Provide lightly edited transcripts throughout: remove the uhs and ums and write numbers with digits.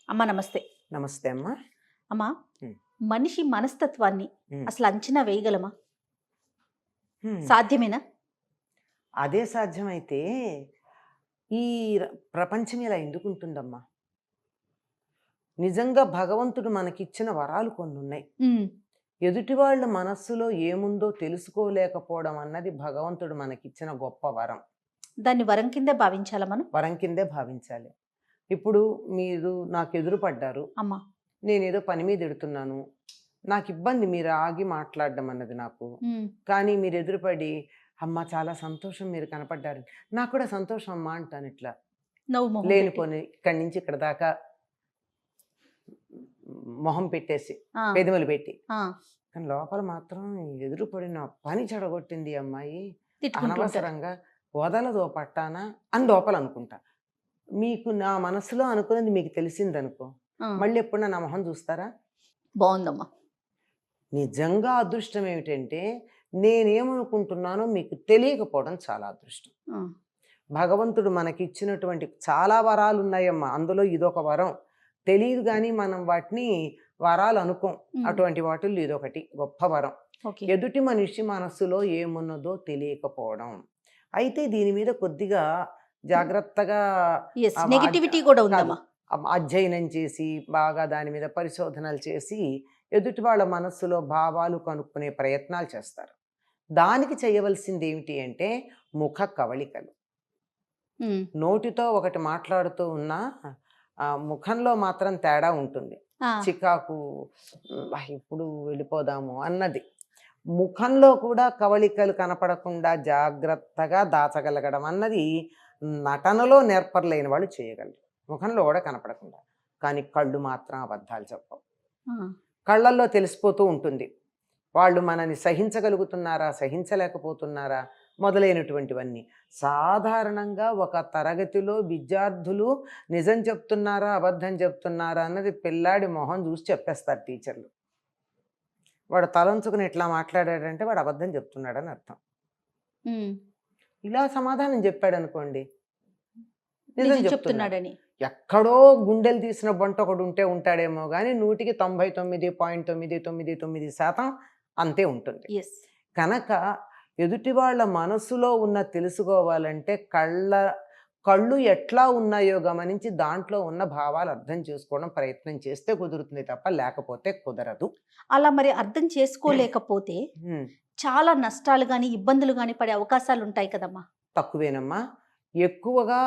అమ్మ నమస్తే. నమస్తే అమ్మా. అమ్మ, హ్మ్. మనిషి మనస్తత్వాన్ని హ్మ్. అసలు అంచనా వేయగలమా? హ్మ్. సాధ్యమేనా? అదే సాధ్యమైతే ఈ ప్రపంచం ఇలా ఎందుకుంటుందమ్మా? నిజంగా భగవంతుడు మనకిచ్చిన వరాలు కొన్నున్నాయి. హ్మ్. ఎదుటి వాళ్ళ మనస్సులో ఏముందో తెలుసుకోలేకపోవడం అన్నది భగవంతుడు మనకిచ్చిన గొప్ప వరం. దాన్ని వరం కిందే భావించాలా మనం? వరం కిందే భావించాలి. ఇప్పుడు మీరు నాకెదురు పడ్డారు. అమ్మ. నేనేదో పని మీద ఎడుతున్నాను. నాకిబ్బంది మీరు ఆగి మాట్లాడడం అన్నది నాకు. హ్మ్. కానీ మీరు ఎదురుపడి, "అమ్మ చాలా సంతోషం మీరు కనపడ్డారు." నాకు కూడా సంతోషం అమ్మా అంటానిట్లా. నవ్వు మొహం పెట్టి. లేనిపోని ఇక్కడి నుంచి ఇక్కడి దాకా మొహం పెట్టేసి, ఆ! పెదవులు పెట్టి. ఆ! కానీ లోపల మాత్రం ఎదురుపడి నా పని చెడగొట్టింది ఈ అమ్మాయి. తిట్టుకుంటూ ఉంటారు. అనవసరంగా వదలదో పట్టానా అని లోపల అనుకుంటా. మీకు నా మనసులో అనుకున్నది మీకు తెలిసిందనుకో, ఆ! మళ్ళీ ఎప్పుడన్నా నా మొహం చూస్తారా? బావుందమ్మా. నిజంగా అదృష్టం ఏమిటంటే, నేనేమనుకుంటున్నానో మీకు తెలియకపోవడం చాలా అదృష్టం. ఆ! భగవంతుడు మనకిచ్చినటువంటి చాలా వరాలున్నాయమ్మా. అందులో ఇదొక వరం. తెలీదు గానీ మనం వాటిని వరాలనుకోం. హ్మ్. అటువంటి వాటిల్లో ఇదొకటి గొప్ప వరం. ఓకే. ఎదుటి మనిషి మనస్సులో ఏమున్నదో తెలియకపోవడం. అయితే దీని మీద కొద్దిగా జాగ్రత్తగా యెస్. ఆహ్, అద్ నెగటివిటీ గూడా కాదు. ఉందమ్మా. అధ్యయనం చేసి, బాగా దాని మీద పరిశోధనలు చేసి, ఎదుటి వాళ్ళ మనస్సులో భావాలు కనుక్కునే ప్రయత్నాలు చేస్తారు. దానికి చేయవలసిందేమిటి అంటే, ముఖ కవళికలు. హ్మ్. నోటితో ఒకటి మాట్లాడుతూ ఉన్నా ముఖంలో మాత్రం తేడా ఉంటుంది. ఆ! చికాకు, ఇప్పుడు వెళ్ళిపోదాము అన్నది. ముఖంలో కూడా కవళికలు కనపడకుండా జాగ్రత్తగా దాచగలగడం అన్నది నటనలో నేర్పరలేని వాళ్ళు చేయగలరు. ముఖంలో కూడా కనపడకుండా. కానీ కళ్ళు మాత్రం అబద్ధాలు చెప్పవు. ఆ! కళ్ళల్లో తెలిసిపోతూ ఉంటుంది. వాళ్ళు మనని సహించగలుగుతున్నారా? సహించలేకపోతున్నారా? మొదలైనటువంటివన్నీ. సాధారణంగా ఒక తరగతిలో విద్యార్థులు నిజం చెప్తున్నారా? అబద్ధం చెప్తున్నారా? అన్నది పిల్లాడి మొహం చూసి చెప్పేస్తారు టీచర్లు. వాడు తలంచుకుని ఇట్లా మాట్లాడాడంటే వాడు అబద్ధం చెప్తున్నాడని అర్థం. హ్మ్. ఇలా సమాధానం చెప్పాడనుకోండి, నిజం నిజం చెప్తున్నాడు. చెప్తున్నాడని. ఎక్కడో గుండెలు తీసిన బంటొకడుంటే ఉంటాడేమో గానీ 100కి 99.999% అంతే ఉంటుంది. యెస్. కనుక ఎదుటి వాళ్ళ మనసులో ఉన్న తెలుసుకోవాలంటే కళ్ళు ఎట్లా ఉన్నాయో గమనించి దాంట్లో ఉన్న భావాలు అర్థం చేసుకోవడం ప్రయత్నం చేస్తే కుదురుతుంది తప్ప లేకపోతే కుదరదు. అలా మరి అర్థం చేసుకోలేకపోతే హ్మ్. చాలా నష్టాలు గాని, ఇబ్బందులు గాని పడే అవకాశాలుంటాయి కదమ్మా! తక్కువేనమ్మా. ఎక్కువగా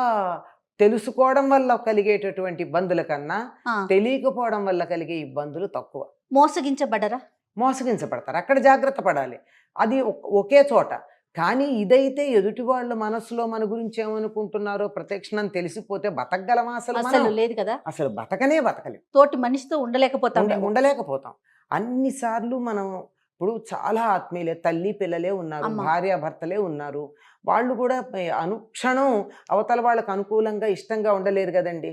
తెలుసుకోవడం వల్ల కలిగేటటువంటి ఇబ్బందుల కన్నా ఆ! తెలియకపోవడం వల్ల కలిగే ఇబ్బందులు తక్కువ. మోసగించబడరా? మోసగించబడతారు. అక్కడ జాగ్రత్త పడాలి. అది ఒకే చోట. కానీ ఇదైతే ఎదుటి వాళ్ళ మనసులో మన గురించి ఏమనుకుంటున్నారో ప్రతిక్షణం తెలిసిపోతే బతకగలమా అసలు మనం? అసలు లేదు కదా! అసలు బతకనే బతకలేం. తోటి మనిషితో ఉండలేకపోతాం మేము. ఉండలేకపోతాం. అన్ని సార్లు మనం ఇప్పుడు చాలా ఆత్మీయులే తల్లి, పిల్లలే ఉన్నారు. అమ్మ. భార్యాభర్తలే ఉన్నారు. వాళ్ళు కూడా అనుక్షణం అవతల వాళ్ళకి అనుకూలంగా, ఇష్టంగా ఉండలేరు గదండీ!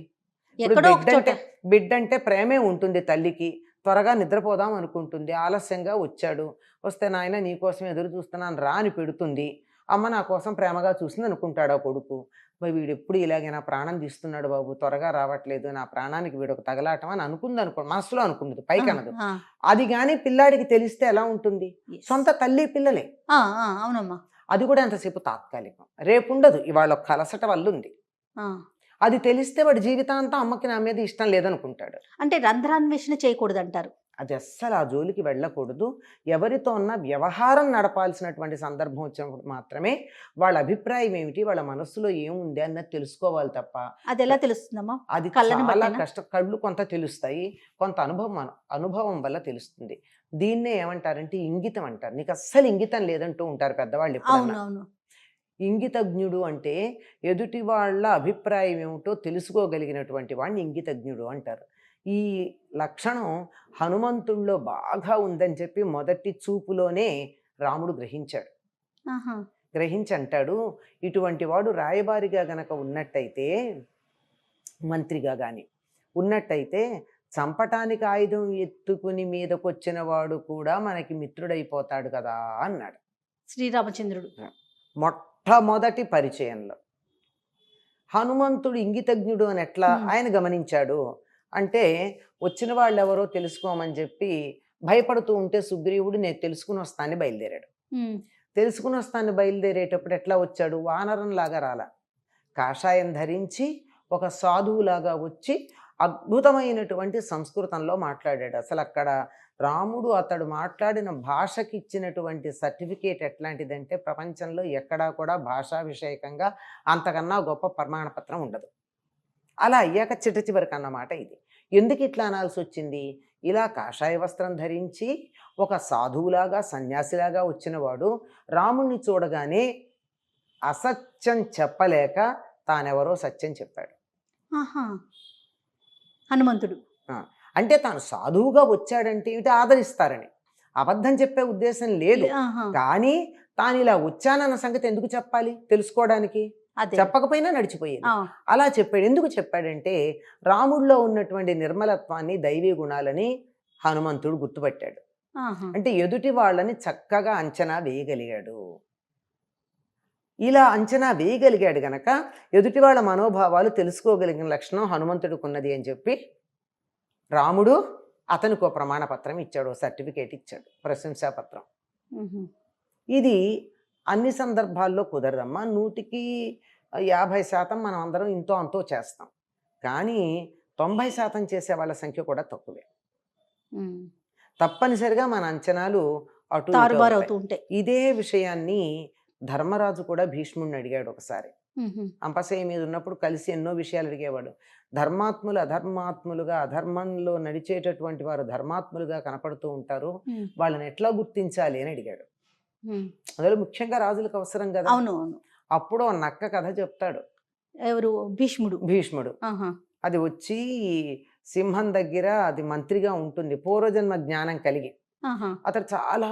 ఇప్పుడు ఎక్కడో ఒక చోట. బిడ్డంటే ప్రేమే ఉంటుంది తల్లికి. త్వరగా నిద్రపోదాం అనుకుంటుంది. ఆలస్యంగా వచ్చాడు. వస్తే నాయన నీకోసం ఎదురు చూస్తున్నాను రా అని పెడుతుంది. అమ్మ నా కోసం ప్రేమగా చూసింది అనుకుంటాడు ఆ కొడుకు. వీడెప్పుడు ఇలాగే నా ప్రాణం తీస్తున్నాడు బాబు త్వరగా రావట్లేదు. నా ప్రాణానికి వీడొక తగలాటం అని అనుకుందనుకో మనసులో అనుకున్నది ఆ! పైకనదు. ఆ! అది గాని పిల్లాడికి తెలిస్తే ఎలా ఉంటుంది? యెస్. సొంత తల్లి, పిల్లలే. ఆ! ఆ! అవునమ్మా. అది కూడా ఎంతసేపు తాత్కాలికం. రేపుండదు. ఇవాళ ఒక అలసట వల్లుంది. ఆ! అది తెలిస్తే వాడి జీవితాంతం అమ్మకి నా మీద ఇష్టం లేదనుకుంటాడు. అంటే రంధ్రాన్వేషణ చేయకూడదంటారు. అది అస్సలు ఆ జోలికి వెళ్ళకూడదు. ఎవరితో అన్నా వ్యవహారం నడపాల్సినటువంటి సందర్భం వచ్చినప్పుడు మాత్రమే వాళ్ళ అభిప్రాయం ఏమిటి? వాళ్ళ మనస్సులో ఏముంది అన్నది తెలుసుకోవాలి తప్ప అదెలా తెలుస్తుందమ్మా? అది కళ్ళని చాలా బట్టేనా? కష్టం. కళ్ళు కొంత తెలుస్తాయి. కొంత అనుభవం వల్ల తెలుస్తుంది. దీన్నే ఏమంటారంటే ఇంగితం అంటారు. నీకస్సలు ఇంగితం లేదంటూ ఉంటారు పెద్దవాళ్ళు ఎప్పుడన్నా. అవునవును. ఇంగితజ్ఞుడు అంటే ఎదుటి వాళ్ళ అభిప్రాయం ఏమిటో తెలుసుకోగలిగినటువంటి వాడిని ఇంగితజ్ఞుడు అంటారు. ఈ లక్షణం హనుమంతుడిలో బాగా ఉందని చెప్పి మొదటి చూపులోనే రాముడు గ్రహించాడు. ఆహా! గ్రహించి అంటాడు, ఇటువంటి వాడు రాయబారిగా గనక ఉన్నట్టయితే, మంత్రిగా గాని ఉన్నట్టయితే చంపటానికి ఆయుధం ఎత్తుకుని మీదకొచ్చిన వాడు కూడా మనకి మిత్రుడైపోతాడు కదా అన్నాడు. శ్రీరామచంద్రుడు. మొట్టమొదటి పరిచయంలో హనుమంతుడు ఇంగితజ్ఞుడు అని ఎట్లా హ్మ్. ఆయన గమనించాడు. అంటే వచ్చిన వాళ్ళు ఎవరో తెలుసుకోమని చెప్పి భయపడుతూ ఉంటే సుగ్రీవుడు నేను తెలుసుకుని వస్తానని బయలుదేరాడు. ఉమ్, తెలుసుకుని వస్తాను బయలుదేరేటప్పుడు ఎట్లా వచ్చాడు? వానరంలాగా రాలా, కాషాయం ధరించి ఒక సాధువులాగా వచ్చి అద్భుతమైనటువంటి సంస్కృతంలో మాట్లాడాడు. అసలు అక్కడ రాముడు అతడు మాట్లాడిన భాషకి ఇచ్చినటువంటి సర్టిఫికేట్ ఎట్లాంటిదంటే ప్రపంచంలో ఎక్కడా కూడా భాషా విషయకంగా అంతకన్నా గొప్ప ప్రమాణపత్రం ఉండదు. అలా అయ్యాక చిట్ట చివరికి అన్నమాట ఇది. ఎందుకు ఇట్లా అనాల్సి వచ్చింది? ఇలా కాషాయ వస్త్రం ధరించి ఒక సాధువులాగా సన్యాసిలాగా వచ్చినవాడు రాముణ్ణి చూడగానే అసత్యం చెప్పలేక తానెవరో సత్యం చెప్పాడు. ఆహా, హనుమంతుడు. ఆ, అంటే తాను సాధువుగా వచ్చాడంటే ఏమిటి? ఆదరిస్తారని, అబద్ధం చెప్పే ఉద్దేశం లేదు. ఆహా, కానీ తాను ఇలా వచ్చానన్న సంగతి ఎందుకు చెప్పాలి? తెలుసుకోవడానికి. అదే. చెప్పకపోయినా నడిచిపోయేది. ఆ, అలా చెప్పాడు. ఎందుకు చెప్పాడంటే రాముడిలో ఉన్నటువంటి నిర్మలత్వాన్ని, దైవీ గుణాలని హనుమంతుడు గుర్తుపట్టాడు. ఆహా, అంటే ఎదుటి వాళ్ళని చక్కగా అంచనా వేయగలిగాడు. ఇలా అంచనా వేయగలిగాడు గనక ఎదుటి వాళ్ళ మనోభావాలు తెలుసుకోగలిగిన లక్షణం హనుమంతుడికి ఉన్నది అని చెప్పి రాముడు అతనికి ఒక ప్రమాణపత్రం ఇచ్చాడు, సర్టిఫికేట్ ఇచ్చాడు, ప్రశంసాపత్రం. ఉహు, ఇది అన్ని సందర్భాల్లో కుదరదమ్మా. 100కి 50% మనం అందరం ఇంతో అంతో చేస్తాం. కానీ 90% చేసే వాళ్ళ సంఖ్య కూడా తక్కువే. ఉమ్, తప్పనిసరిగా మన అంచనాలు అటు ఇటు తారుబారు అవుతాయి. అవుతూ ఉంటాయి. ఇదే విషయాన్ని ధర్మరాజు కూడా భీష్ముడిని అడిగాడు ఒకసారి. ఉహు, అంపశయ్య మీద ఉన్నప్పుడు కలిసి ఎన్నో విషయాలు అడిగేవాడు. ధర్మాత్ములు అధర్మాత్ములుగా, అధర్మంలో నడిచేటటువంటి వారు ధర్మాత్ములుగా కనపడుతూ ఉంటారు, ఉమ్, వాళ్ళని ఎట్లా గుర్తించాలి అని అడిగాడు. ఉమ్, అందులో ముఖ్యంగా రాజులకు అవసరం కదా. అవును అవును. అప్పుడు ఆ నక్క కథ చెప్తాడు ఎవరు? భీష్ముడు. భీష్ముడు. ఆహా, అది వచ్చి సింహం దగ్గర అది మంత్రిగా ఉంటుంది, పూర్వజన్మ జ్ఞానం కలిగి. ఆహా, అతడు చాలా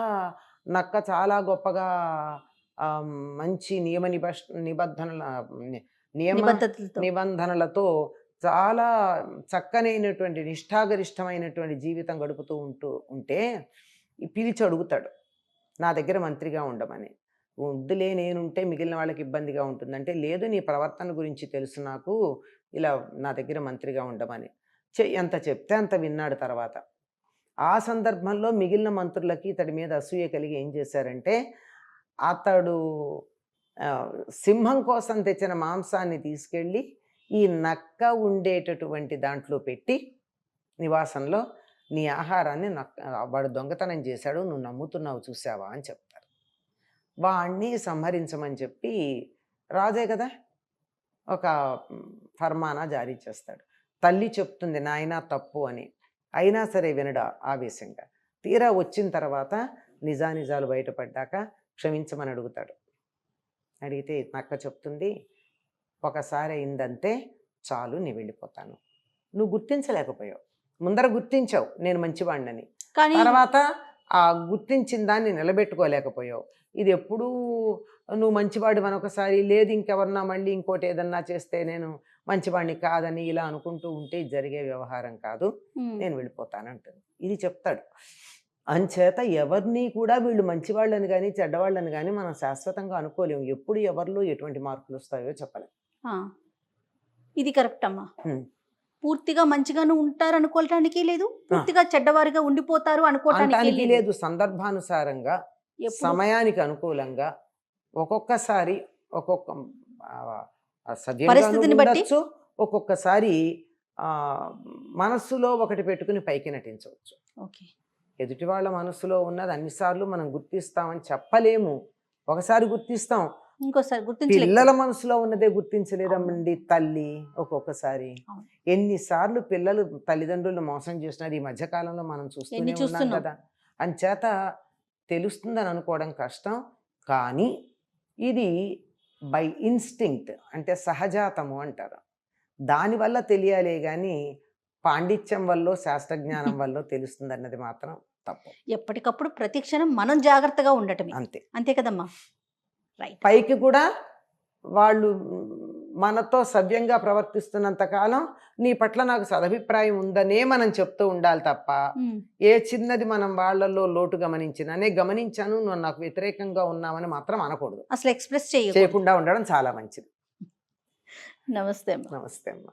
నక్క చాలా గొప్పగా ఆ, మంచి నిబంధనల నియమ నిబద్ధతలతో. నిబంధనలతో చాలా చక్కనైనటువంటి నిష్ఠాగరిష్టమైనటువంటి జీవితం గడుపుతూ ఉంటే పిలిచి అడుగుతాడు, నా దగ్గర మంత్రిగా ఉండమని. వద్దులే, నేనుంటే మిగిలిన వాళ్ళకి ఇబ్బందిగా ఉంటుందంటే, లేదు నీ ప్రవర్తన గురించి తెలుసు నాకు, ఇలా నా దగ్గర మంత్రిగా ఉండమని. ఎంత చెప్తే అంత విన్నాడు. తర్వాత ఆ సందర్భంలో మిగిలిన మంత్రులకి ఇతడి మీద అసూయ కలిగి ఏం చేశారంటే, అతడు సింహం కోసం తెచ్చిన మాంసాన్ని తీసుకెళ్ళి ఈ నక్క ఉండేటటువంటి దాంట్లో పెట్టి నివాసంలో, నీ ఆహారాన్ని వాడు దొంగతనం చేశాడు, నువ్వు నమ్ముతున్నావు చూసావా అని చెప్తారు. వాణ్ణి సంహరించమని చెప్పి రాజే కదా ఒక ఫర్మానా జారీ చేస్తాడు. తల్లి చెప్తుంది నాయనా తప్పు అని, అయినా సరే వినడా ఆవేశంగా. తీరా వచ్చిన తర్వాత నిజానిజాలు బయటపడ్డాక క్షమించమని అడుగుతాడు. అడిగితే నక్క చెప్తుంది, ఒకసారి అయిందంతే చాలు, నీ వెళ్ళిపోతాను. నువ్వు గుర్తించలేకపోయావు, ముందర గుర్తించావు నేను మంచివాడినని, కానీ తర్వాత ఆ గుర్తించిన దాన్ని నిలబెట్టుకోలేకపోయావు. ఇది ఎప్పుడూ నువ్వు మంచివాడు మనొకసారి, లేదు ఇంకెవరన్నా మళ్ళీ ఇంకోటి ఏదన్నా చేస్తే నేను మంచివాడిని కాదని ఇలా అనుకుంటూ ఉంటే జరిగే వ్యవహారం కాదు, నేను వెళ్ళిపోతానంటుంది. ఇది చెప్తాడు. అంచేత ఎవరిని కూడా వీళ్ళు మంచివాళ్ళని కానీ చెడ్డవాళ్ళని కానీ మనం శాశ్వతంగా అనుకోలేము. ఎప్పుడు ఎవరిలో ఎటువంటి మార్పులు వస్తాయో చెప్పలేం. ఆ, ఇది కరెక్ట్ అమ్మా. హ్మ్. పూర్తిగా మంచిగాను ఉంటారు అనుకోవటానికి లేదు, పూర్తిగా చెడ్డవారిగా ఉండిపోతారు అనుకోవటానికి అనటానికి లేదు. లేదు. సందర్భానుసారంగా ఎప్పుడు సమయానికి అనుకూలంగా ఒక్కొక్కసారి ఒక్కొక్క సవ్యంగా పరిస్థితిని బట్టి ఉండొచ్చు, ఒక్కొక్కసారి మనస్సులో ఒకటి పెట్టుకుని పైకి నటించవచ్చు. ఓకే. ఎదుటి వాళ్ళ మనస్సులో ఉన్నది అన్నిసార్లు మనం గుర్తిస్తామని చెప్పలేము. ఒకసారి గుర్తిస్తాం, ఇంకోసారి గుర్తించలేదు. పిల్లల మనసులో ఉన్నదే గుర్తించలేదమ్మండి తల్లి. ఒక్కొక్కసారి అవును. ఎన్నిసార్లు పిల్లలు తల్లిదండ్రులను మోసం చేసినారు ఈ మధ్యకాలంలో మనం చూస్తూనే ఉన్నాం చూస్తున్నాం. కదా. అంచేత తెలుస్తుందని అనుకోవడం కష్టం. కానీ ఇది బై ఇన్స్టింక్ట్ అంటే సహజాతము అంటారు. దానివల్ల తెలియాలే కానీ పాండిత్యం వల్ల శాస్త్రజ్ఞానం వల్ల తెలుస్తుంది అన్నది మాత్రం తప్పు. ఎప్పటికప్పుడు ప్రతి క్షణం మనం జాగ్రత్తగా ఉండటమే, అంతే. అంతే కదమ్మా. రైట్. పైకి కూడా వాళ్ళు మనతో సవ్యంగా ప్రవర్తిస్తున్నంత కాలం నీ పట్ల నాకు సదభిప్రాయం ఉందనే మనం చెప్తూ ఉండాలి తప్ప, ఏ చిన్నది మనం వాళ్ళల్లో లోటు గమనించినా గమనించాను నువ్వు నాకు వ్యతిరేకంగా ఉన్నామని మాత్రం అనకూడదు. అసలు ఎక్స్ప్రెస్ చేయకుండా ఉండడం చాలా మంచిది. నమస్తే అమ్మా. నమస్తే అమ్మా.